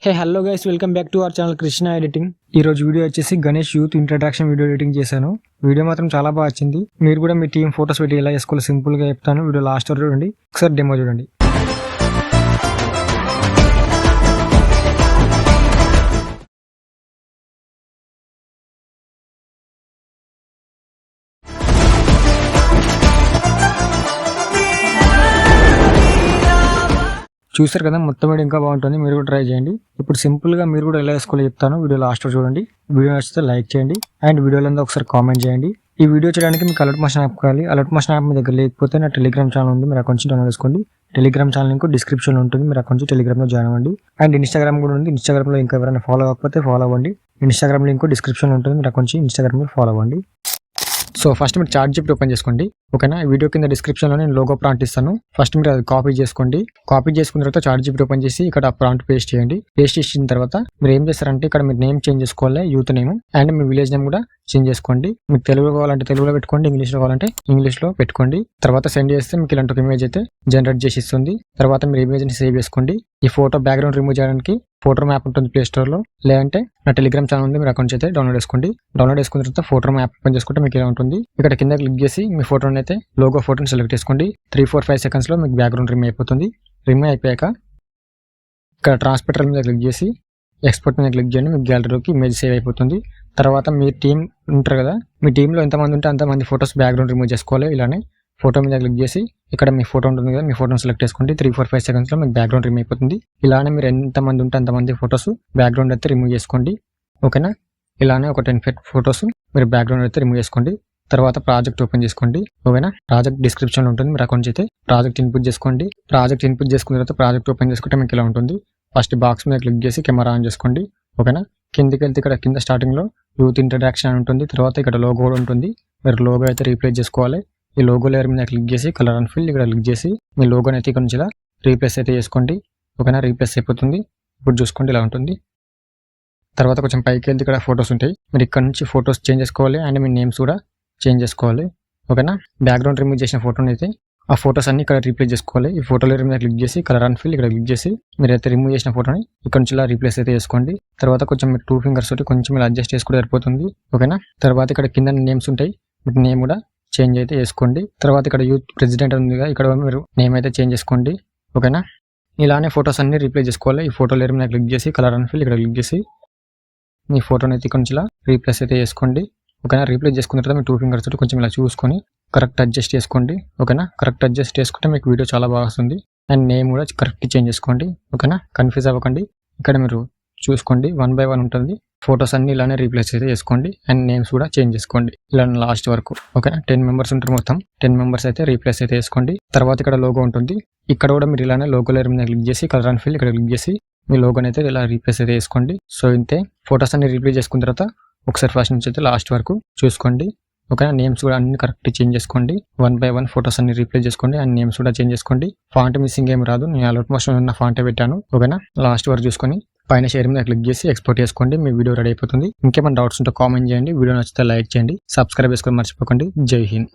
Hey hello guys, welcome back to our channel Krishna editing. ఈ రోజు video వచ్చేసి Ganesh youth introduction video editing చేశాను. Video మాత్రం చాలా బాగా వచ్చింది. మీరు కూడా మీ టీం ఫోటోస్ పెట్టి ఎలా చేసుకోవాలి సింపుల్ గా చెప్తాను. వీడియో లాస్ట్ వరకు చూడండి, ఒకసారి డెమో చూడండి. చూసారు కదా, మొత్తం వీడియో ఇంకా బాగుంటుంది. మీరు కూడా ట్రై చేయండి. ఇప్పుడు సింపుల్ గా మీరు కూడా ఎలా వేసుకోవాలి చెప్తాను. వీడియో లాస్ట్ చూడండి. వీడియో నచ్చితే లైక్ చేయండి అండ్ వీడియోలో ఒకసారి కామెంట్ చేయండి. ఈ వీడియో చేయడానికి మీకు అలర్ట్ మోషన్ యాప్ కావాలి. అలర్ట్ మోషన్ యాప్ మీ దగ్గర లేకపోతే నా టెలిగ్రామ్ ఛానల్ ఉంది, మీరు అకౌంట్ డౌన్లోడ్ చేసుకోండి. టెలిగ్రామ్ ఛానల్ లింక్ డిస్క్రిప్షన్ లో ఉంటుంది, మీరు అకౌంట్ టెలిగ్రామ్ లో జాయిన్ అవ్వండి. అండ్ ఇన్స్టాగ్రామ్ కూడా ఉంది. ఇన్స్టాగ్రామ్ లో ఇంకా ఎవరైనా ఫాలో అవ్వకపోతే ఫాలో అవ్వండి. ఇన్స్టాగ్రామ్ లింక్ డిస్క్రిప్షన్ లో ఉంటుంది, మీరు అకౌంట్ ఇన్స్టాగ్రామ్ లో ఫాలో అవ్వండి. సో ఫస్ట్ మీరు చాట్‌జీపీటీ ఓపెన్ చేసుకోండి. ఓకేనా, వీడియో కింద డిస్క్రిప్షన్ లో నేను లోగో ప్రాంప్ట్ ఇస్తాను. ఫస్ట్ మీరు అది కాపీ చేసుకోండి. కాపీ చేసుకున్న తర్వాత చాట్‌జీపీటీ ఓపెన్ చేసి ఇక్కడ ప్రాంప్ట్ పేస్ట్ చేయండి. పేస్ట్ చేసిన తర్వాత మీరు ఏం చేస్తారంటే ఇక్కడ మీరు నేమ్ చేంజ్ చేసుకోవాలి, youth name and me village name కూడా చేంజ్ చేసుకోండి. మీకు తెలుగులో కావాలంటే తెలుగులో పెట్టుకోండి, ఇంగ్లీష్ లో కావాలంటే ఇంగ్లీష్ లో పెట్టుకోండి. తర్వాత సెండ్ చేస్తే మీకు ఇలాంటి ఒక ఇమేజ్ అయితే జనరేట్ చేసి ఇస్తుంది. తర్వాత మీరు ఇమేజ్ ని సేవ్ చేసుకోండి. ఈ ఫోటో బ్యాక్గ్రౌండ్ రిమూవ్ చేయడానికి ఫోటో మ్యాప్ ఉంటుంది ప్లే స్టోర్ లో, లేదంటే నా టెలిగ్రామ్ ఛానల్ ఉంది, మీరు అకౌంట్ అయితే డౌన్లోడ్ చేసుకోండి. డౌన్లోడ్ చేసుకున్న తర్వాత ఫోటో మ్యాప్ ఓపెన్ చేసుకుంటే మీకు ఇలా ఉంటుంది. ఇక్కడ కింద క్లిక్ చేసి మీ ఫోటోని అయితే లోగో ఫోటోని సెలెక్ట్ చేసుకోండి. 3-4-5 సెకండ్స్ లో మీకు బ్యాక్గ్రౌండ్ రిమూవ్ అయిపోతుంది. రిమూవ్ అయిపోయాక ఇక్కడ ట్రాన్స్మిటర్ మీద క్లిక్ చేసి ఎక్స్పోర్ట్ మీద క్లిక్ చేయండి. మీకు గ్యాలరీలోకి ఇమేజ్ సేవ్ అయిపోతుంది. తర్వాత మీ టీం ఉంటారు కదా, మీ టీంలో ఎంతమంది ఉంటే అంతమంది ఫోటోస్ బ్యాక్గ్రౌండ్ రిమూవ్ చేసుకోవాలి. ఇలానే ఫోటో మీద క్లిక్ చేసి ఇక్కడ మీ ఫోటో ఉంటుంది కదా, మీ ఫోటోని సెలెక్ట్ చేసుకోండి. 3-4-5 సెకండ్స్ లో మీకు బ్యాక్గ్రౌండ్ రిమూవ్ అయిపోతుంది. ఇలానే మీరు ఎంతమంది ఉంటే అంతమంది ఫోటోస్ బ్యాక్గ్రౌండ్ అయితే రిమూవ్ చేసుకోండి. ఓకేనా, ఇలానే ఒక 10 ఫోటోస్ మీరు బ్యాక్గ్రౌండ్ అయితే రిమూవ్ చేసుకోండి. తర్వాత ప్రాజెక్ట్ ఓపెన్ చేసుకోండి. ఓకేనా, ప్రాజెక్ట్ డిస్క్రిప్షన్ లో ఉంటుంది, మీరు అకౌంట్ అయితే ప్రాజెక్ట్ ఇన్పుట్ చేసుకోండి. ప్రాజెక్ట్ ఇన్పుట్ చేసుకున్న తర్వాత ప్రాజెక్ట్ ఓపెన్ చేసుకుంటే మీకు ఇలా ఉంటుంది. ఫస్ట్ బాక్స్ మీద క్లిక్ చేసి కెమెరా ఆన్ చేసుకోండి. ఓకేనా, కిందికి వెళ్తే ఇక్కడ కింద స్టార్టింగ్ లో యూత్ ఇంట్రడక్షన్ అని ఉంటుంది. తర్వాత ఇక్కడ లోగో కూడా ఉంటుంది, మీరు లోగో అయితే రీప్లేస్ చేసుకోవాలి. ఈ లోగో లేయర్ మీద క్లిక్ చేసి కలర్ అండ్ ఫిల్ ఇక్కడ క్లిక్ చేసి మీ లోగోని అయితే ఇక్కడ నుంచి ఇలా రీప్లేస్ అయితే చేసుకోండి. ఓకేనా, రీప్లేస్ అయిపోతుంది. ఇప్పుడు చూసుకోండి ఇలా ఉంటుంది. తర్వాత కొంచెం పైకి వెళ్తే ఇక్కడ ఫొటోస్ ఉంటాయి, మీరు ఇక్కడ నుంచి ఫొటోస్ చేంజ్ చేసుకోవాలి అండ్ మీ నేమ్స్ కూడా చేంజ్ చేసుకోవాలి. ఓకేనా, బ్యాక్గ్రౌండ్ రిమూవ్ చేసిన ఫోటోని అయితే ఆ ఫొటోస్ అన్ని ఇక్కడ రీప్లేస్ చేసుకోవాలి. ఈ ఫోటో లేయర్ మీద క్లిక్ చేసి కలర్ అండ్ ఫిల్ ఇక్కడ క్లిక్ చేసి మీరైతే రిమూవ్ చేసిన ఫోటోని ఇక్కడ నుంచి ఇలా రీప్లేస్ అయితే చేసుకోండి. తర్వాత కొంచెం మీరు 2 ఫింగర్స్ తోటి కొంచెం ఇలా అడ్జస్ట్ చేసుకుంటే సరిపోతుంది. ఓకేనా, తర్వాత ఇక్కడ కింద నేమ్స్ ఉంటాయి, మీరు నేమ్ కూడా చేంజ్ అయితే చేసుకోండి. తర్వాత ఇక్కడ యూత్ ప్రెసిడెంట్ ఉంది కదా, ఇక్కడ మీరు నేమ్ అయితే చేంజ్ చేసుకోండి. ఓకేనా, ఇలానే ఫొటోస్ అన్ని రీప్లేస్ చేసుకోవాలి. ఈ ఫోటో లేయర్ మీద క్లిక్ చేసి కలర్ అండ్ ఫిల్ ఇక్కడ క్లిక్ చేసి మీ ఫోటోని అయితే ఇక్కడ నుంచి ఇలా రీప్లేస్ అయితే చేసుకోండి. ఓకేనా, రీప్లేస్ చేసుకున్న తర్వాత మీ 2 ఫింగర్స్ తోటి కొంచెం ఇలా చూసుకొని కరెక్ట్ అడ్జస్ట్ చేసుకోండి. ఓకేనా, కరెక్ట్ అడ్జస్ట్ చేసుకుంటే మీకు వీడియో చాలా బాగా వస్తుంది. అండ్ నేమ్ కూడా కరెక్ట్ చేంజ్ చేసుకోండి. ఓకేనా, కన్ఫ్యూజ్ అవ్వకండి. ఇక్కడ మీరు చూసుకోండి 1 by 1 ఉంటుంది. ఫొటోస్ అన్ని ఇలానే రీప్లేస్ అయితే చేసుకోండి అండ్ నేమ్స్ కూడా చేంజ్ చేసుకోండి ఇలా లాస్ట్ వరకు. ఓకేనా, 10 మెంబర్స్ ఉంటారు, మొత్తం 10 మెంబర్స్ అయితే రీప్లేస్ అయితే చేసుకోండి. తర్వాత ఇక్కడ లోగో ఉంటుంది, ఇక్కడ కూడా మీరు ఇలానే లోగో లేయర్ మీద క్లిక్ చేసి కలర్ అండ్ ఫిల్ ఇక్కడ క్లిక్ చేసి మీ లోగోని అయితే ఇలా రీప్లేస్ అయితే చేసుకోండి. సో ఇంతే, ఫొటోస్ అన్ని రీప్లేస్ చేసుకున్న తర్వాత ఒకసారి ఫస్ట్ నుంచి అయితే లాస్ట్ వరకు చూసుకోండి. ఓకేనా, నేమ్స్ కూడా అన్ని కరెక్ట్ చేంజ్ చేసుకోండి. 1 by 1 ఫొటోస్ అన్ని రీప్లేస్ చేసుకోండి అండ్ నేమ్స్ కూడా చేంజ్ చేసుకోండి. ఫాంట్ మిస్సింగ్ ఏం రాదు, నేను అలర్ట్ మోషన్ ఉన్న ఫాంటే పెట్టాను. ఓకేనా, లాస్ట్ వరకు చూసుకొని పైన షేర్ మీద క్లిక్ చేసి ఎక్స్పోర్ట్ చేసుకోండి. మీ వీడియో రెడీ అయిపోతుంది. ఇంకేమైనా డౌట్స్ ఉంటే కామెంట్ చేయండి. వీడియో నచ్చితే లైక్ చేయండి, సబ్స్క్రైబ్ చేసుకొని మర్చిపోకండి. జై హింద్.